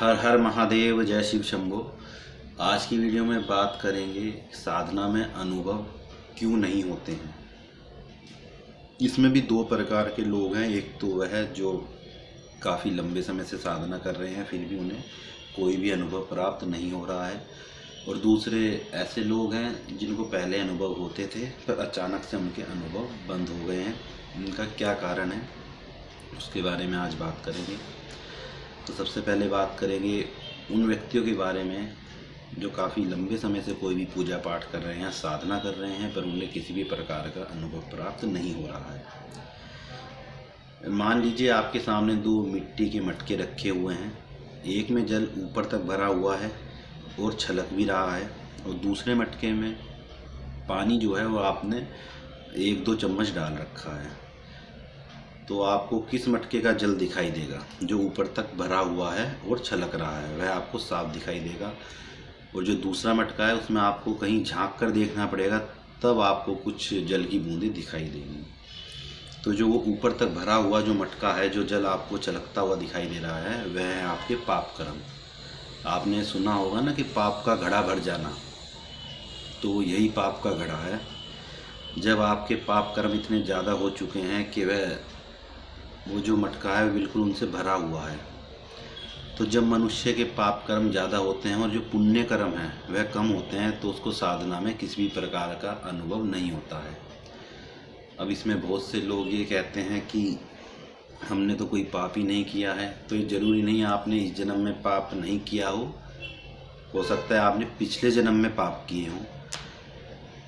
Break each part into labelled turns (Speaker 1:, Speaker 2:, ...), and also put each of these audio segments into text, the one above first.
Speaker 1: हर हर महादेव, जय शिव शंभो। आज की वीडियो में बात करेंगे साधना में अनुभव क्यों नहीं होते हैं। इसमें भी दो प्रकार के लोग हैं। एक तो वह है जो काफ़ी लंबे समय से साधना कर रहे हैं फिर भी उन्हें कोई भी अनुभव प्राप्त नहीं हो रहा है, और दूसरे ऐसे लोग हैं जिनको पहले अनुभव होते थे पर अचानक से उनके अनुभव बंद हो गए हैं। इनका क्या कारण है उसके बारे में आज बात करेंगे। तो सबसे पहले बात करेंगे उन व्यक्तियों के बारे में जो काफ़ी लंबे समय से कोई भी पूजा पाठ कर रहे हैं, साधना कर रहे हैं, पर उन्हें किसी भी प्रकार का अनुभव प्राप्त नहीं हो रहा है। मान लीजिए आपके सामने दो मिट्टी के मटके रखे हुए हैं, एक में जल ऊपर तक भरा हुआ है और छलक भी रहा है, और दूसरे मटके में पानी जो है वो आपने 1-2 चम्मच डाल रखा है। तो आपको किस मटके का जल दिखाई देगा? जो ऊपर तक भरा हुआ है और छलक रहा है वह आपको साफ दिखाई देगा, और जो दूसरा मटका है उसमें आपको कहीं झांक कर देखना पड़ेगा, तब आपको कुछ जल की बूंदें दिखाई देंगी। तो जो वो ऊपर तक भरा हुआ जो मटका है, जो जल आपको छलकता हुआ दिखाई दे रहा है, वह है आपके पाप कर्म। आपने सुना होगा ना कि पाप का घड़ा भर जाना, तो यही पाप का घड़ा है। जब आपके पाप कर्म इतने ज़्यादा हो चुके हैं कि वो जो मटका है बिल्कुल उनसे भरा हुआ है, तो जब मनुष्य के पाप कर्म ज़्यादा होते हैं और जो पुण्य कर्म हैं वह कम होते हैं, तो उसको साधना में किसी भी प्रकार का अनुभव नहीं होता है। अब इसमें बहुत से लोग ये कहते हैं कि हमने तो कोई पाप ही नहीं किया है। तो ये ज़रूरी नहीं आपने इस जन्म में पाप नहीं किया हो सकता है आपने पिछले जन्म में पाप किए हों,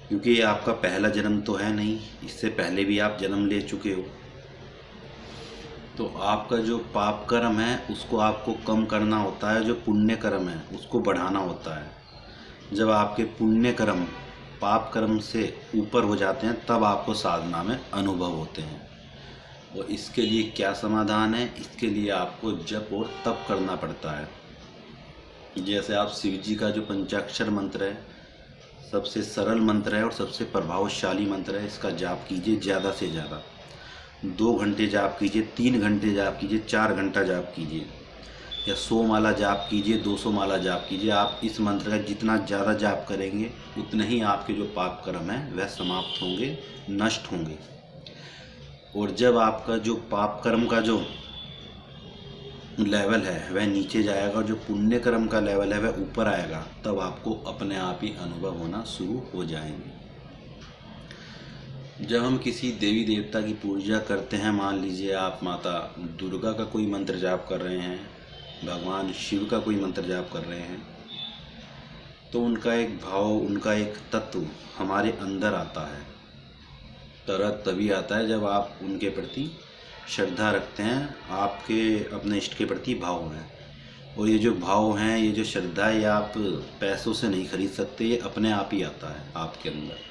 Speaker 1: क्योंकि ये आपका पहला जन्म तो है नहीं, इससे पहले भी आप जन्म ले चुके हो। तो आपका जो पाप कर्म है उसको आपको कम करना होता है, जो पुण्य कर्म है उसको बढ़ाना होता है। जब आपके पुण्य कर्म पाप कर्म से ऊपर हो जाते हैं तब आपको साधना में अनुभव होते हैं। और इसके लिए क्या समाधान है? इसके लिए आपको जप और तप करना पड़ता है। जैसे आप शिव जी का जो पंचाक्षर मंत्र है, सबसे सरल मंत्र है और सबसे प्रभावशाली मंत्र है, इसका जाप कीजिए ज़्यादा से ज़्यादा। 2 घंटे जाप कीजिए, 3 घंटे जाप कीजिए, 4 घंटा जाप कीजिए, या 100 माला जाप कीजिए, 200 माला जाप कीजिए। आप इस मंत्र का जितना ज़्यादा जाप करेंगे उतने ही आपके जो पाप कर्म हैं वह समाप्त होंगे, नष्ट होंगे। और जब आपका जो पाप कर्म का जो लेवल है वह नीचे जाएगा और जो पुण्य कर्म का लेवल है वह ऊपर आएगा, तब आपको अपने आप ही अनुभव होना शुरू हो जाएंगे। जब हम किसी देवी देवता की पूजा करते हैं, मान लीजिए आप माता दुर्गा का कोई मंत्र जाप कर रहे हैं, भगवान शिव का कोई मंत्र जाप कर रहे हैं, तो उनका एक भाव, उनका एक तत्व हमारे अंदर आता है। तभी आता है जब आप उनके प्रति श्रद्धा रखते हैं, आपके अपने इष्ट के प्रति भाव हैं। और ये जो भाव हैं, ये जो श्रद्धा है, ये आप पैसों से नहीं खरीद सकते, ये अपने आप ही आता है आपके अंदर।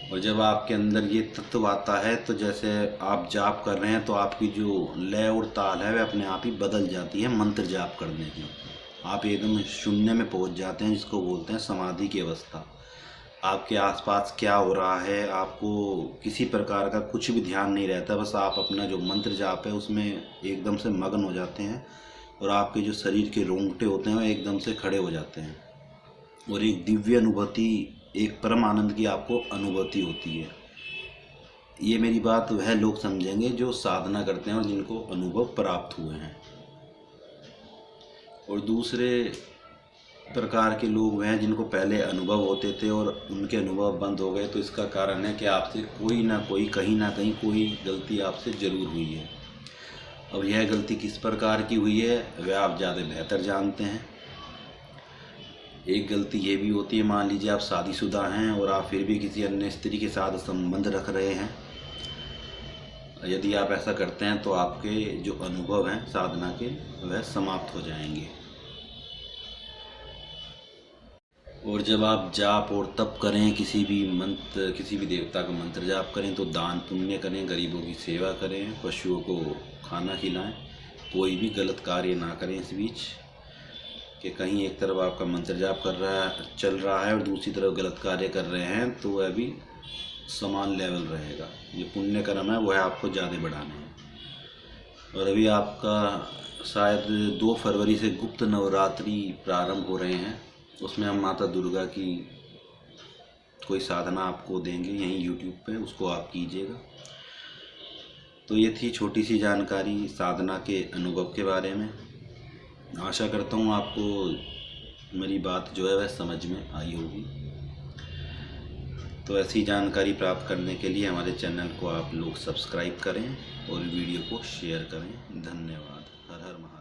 Speaker 1: और जब आपके अंदर ये तत्व आता है तो जैसे आप जाप कर रहे हैं तो आपकी जो लय और ताल है वह अपने आप ही बदल जाती है। मंत्र जाप करने की आप एकदम शून्य में पहुंच जाते हैं, जिसको बोलते हैं समाधि की अवस्था। आपके आसपास क्या हो रहा है आपको किसी प्रकार का कुछ भी ध्यान नहीं रहता, बस आप अपना जो मंत्र जाप है उसमें एकदम से मग्न हो जाते हैं, और आपके जो शरीर के रोंगटे होते हैं वो एकदम से खड़े हो जाते हैं, और एक दिव्य अनुभूति, एक परम आनंद की आपको अनुभूति होती है। ये मेरी बात वह लोग समझेंगे जो साधना करते हैं और जिनको अनुभव प्राप्त हुए हैं। और दूसरे प्रकार के लोग वह हैं जिनको पहले अनुभव होते थे और उनके अनुभव बंद हो गए। तो इसका कारण है कि आपसे कोई ना कोई, कहीं ना कहीं कोई गलती आपसे ज़रूर हुई है। अब यह गलती किस प्रकार की हुई है वह आप ज़्यादा बेहतर जानते हैं। एक गलती ये भी होती है, मान लीजिए आप शादीशुदा हैं और आप फिर भी किसी अन्य स्त्री के साथ संबंध रख रहे हैं। यदि आप ऐसा करते हैं तो आपके जो अनुभव हैं साधना के वह समाप्त हो जाएंगे। और जब आप जाप और तप करें, किसी भी देवता का मंत्र जाप करें, तो दान पुण्य करें, गरीबों की सेवा करें, पशुओं को खाना खिलाएं, कोई भी गलत कार्य ना करें इस बीच कि कहीं एक तरफ आपका मंत्र जाप चल रहा है और दूसरी तरफ गलत कार्य कर रहे हैं, तो वह भी समान लेवल रहेगा। ये पुण्य कर्म है वह आपको ज़्यादा बढ़ाने हैं। और अभी आपका शायद 2 फरवरी से गुप्त नवरात्रि प्रारंभ हो रहे हैं। उसमें हम माता दुर्गा की कोई साधना आपको देंगे यहीं यूट्यूब पे, उसको आप कीजिएगा। तो ये थी छोटी सी जानकारी साधना के अनुभव के बारे में। आशा करता हूँ आपको मेरी बात जो है वह समझ में आई होगी। तो ऐसी जानकारी प्राप्त करने के लिए हमारे चैनल को आप लोग सब्सक्राइब करें और वीडियो को शेयर करें। धन्यवाद। हर हर महादेव।